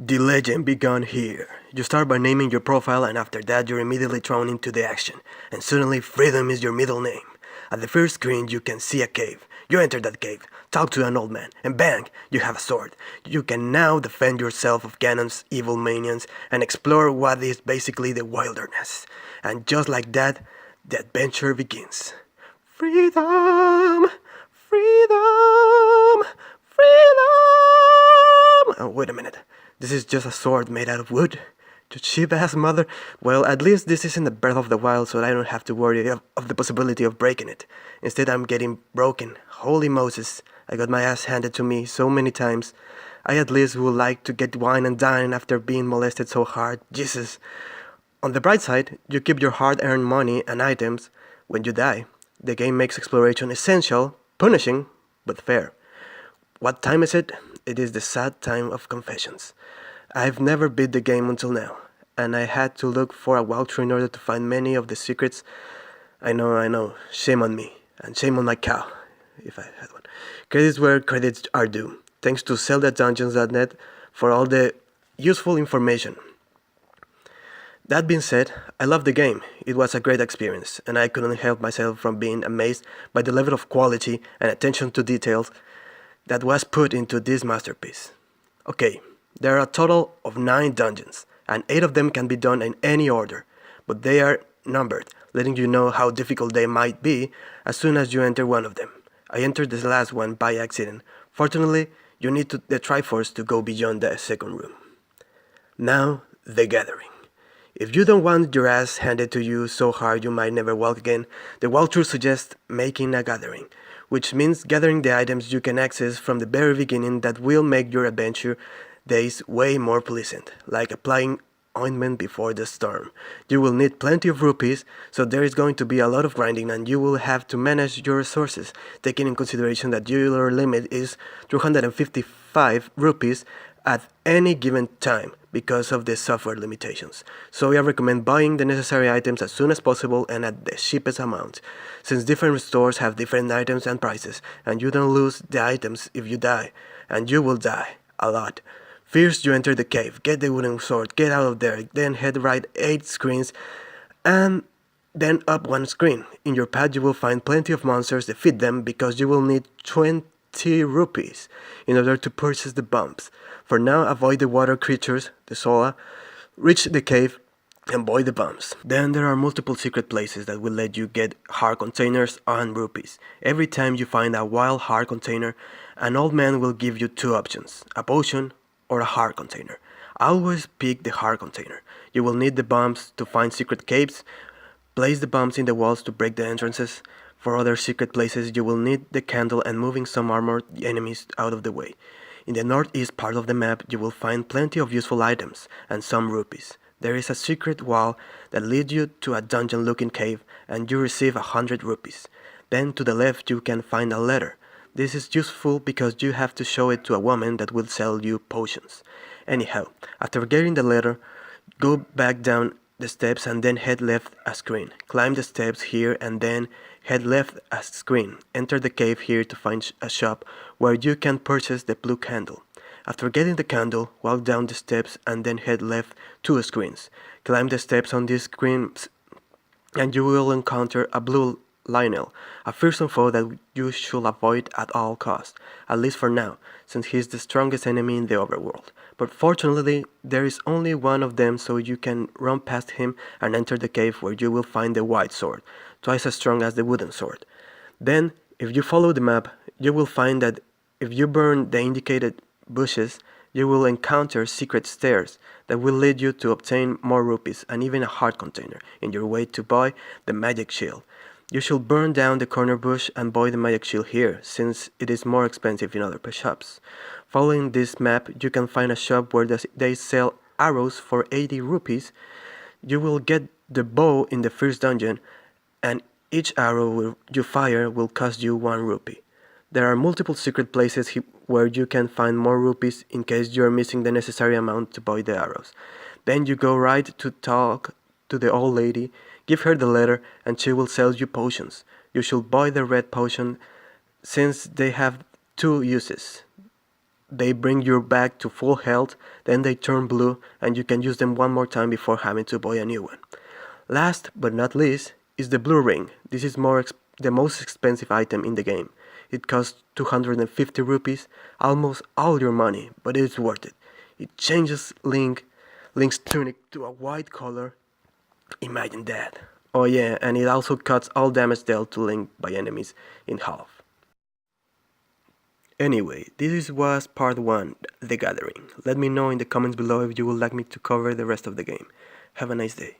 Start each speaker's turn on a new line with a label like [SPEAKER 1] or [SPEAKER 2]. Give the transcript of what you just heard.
[SPEAKER 1] The legend began here. You start by naming your profile, and after that you're immediately thrown into the action, and suddenly freedom is your middle name. At the first screen you can see a cave. You enter that cave, talk to an old man, and bang, you have a sword. You can now defend yourself of Ganon's evil minions and explore what is basically the wilderness. And just like that, the adventure begins. Freedom! Freedom! Freedom! Oh, wait a minute. This is just a sword made out of wood? You cheap-ass mother. Well, at least this isn't the Breath of the Wild, so I don't have to worry of the possibility of breaking it. Instead, I'm getting broken. Holy Moses, I got my ass handed to me so many times. I at least would like to get wine and dine after being molested so hard. Jesus. On the bright side, you keep your hard-earned money and items when you die. The game makes exploration essential, punishing, but fair. What time is it? It is the sad time of confessions. I've never beat the game until now, and I had to look for a walkthrough in order to find many of the secrets. I know, shame on me, and shame on my cow, if I had one. Credits where credits are due. Thanks to ZeldaDungeons.net for all the useful information. That being said, I love the game. It was a great experience, and I couldn't help myself from being amazed by the level of quality and attention to details that was put into this masterpiece. Okay, there are a total of 9 dungeons, and 8 of them can be done in any order, but they are numbered, letting you know how difficult they might be as soon as you enter one of them. I entered this last one by accident. Fortunately, you need the Triforce to go beyond the second room. Now, the Gathering. If you don't want your ass handed to you so hard you might never walk again, the walkthrough suggests making a gathering, which means gathering the items you can access from the very beginning that will make your adventure days way more pleasant, like applying ointment before the storm. You will need plenty of rupees, so there is going to be a lot of grinding and you will have to manage your resources, taking in consideration that your limit is 255 rupees at any given time because of the software limitations. So I recommend buying the necessary items as soon as possible and at the cheapest amount, since different stores have different items and prices, and you don't lose the items if you die, and you will die a lot. First you enter the cave, get the wooden sword, get out of there, then head right 8 screens, and then up 1 screen. In your path you will find plenty of monsters, defeat them because you will need 20 rupees in order to purchase the bombs. For now, avoid the water creatures, the Sola, reach the cave, and buy the bombs. Then there are multiple secret places that will let you get heart containers and rupees. Every time you find a wild heart container, an old man will give you 2 options, a potion or a heart container. Always pick the heart container. You will need the bombs to find secret caves, place the bombs in the walls to break the entrances. For other secret places you will need the candle and moving some armored enemies out of the way. In the northeast part of the map you will find plenty of useful items and some rupees. There is a secret wall that leads you to a dungeon looking cave and you receive 100 rupees. Then to the left you can find a letter. This is useful because you have to show it to a woman that will sell you potions. Anyhow, after getting the letter, go back down the steps and then head left a screen. Climb the steps here and then head left a screen. Enter the cave here to find a shop where you can purchase the blue candle. After getting the candle, walk down the steps and then head left 2 screens. Climb the steps on these screens and you will encounter a blue Lionel, a fearsome foe that you should avoid at all costs, at least for now, since he is the strongest enemy in the overworld. But fortunately, there is only one of them, so you can run past him and enter the cave where you will find the white sword, twice as strong as the wooden sword. Then, if you follow the map, you will find that if you burn the indicated bushes, you will encounter secret stairs that will lead you to obtain more rupees and even a heart container in your way to buy the magic shield. You should burn down the corner bush and buy the magic shield here, since it is more expensive in other shops. Following this map, you can find a shop where they sell arrows for 80 rupees. You will get the bow in the first dungeon, and each arrow you fire will cost you 1 rupee. There are multiple secret places where you can find more rupees in case you are missing the necessary amount to buy the arrows. Then you go right to talk to the old lady, give her the letter, and she will sell you potions. You should buy the red potion since they have 2 uses. They bring you back to full health, then they turn blue, and you can use them one more time before having to buy a new one. Last but not least is the blue ring. This is the most expensive item in the game. It costs 250 rupees, almost all your money, but it's worth it. It changes Link's tunic to a white color. Imagine that. Oh yeah, and it also cuts all damage dealt to Link by enemies in half. Anyway, this was part 1, The Gathering. Let me know in the comments below if you would like me to cover the rest of the game. Have a nice day.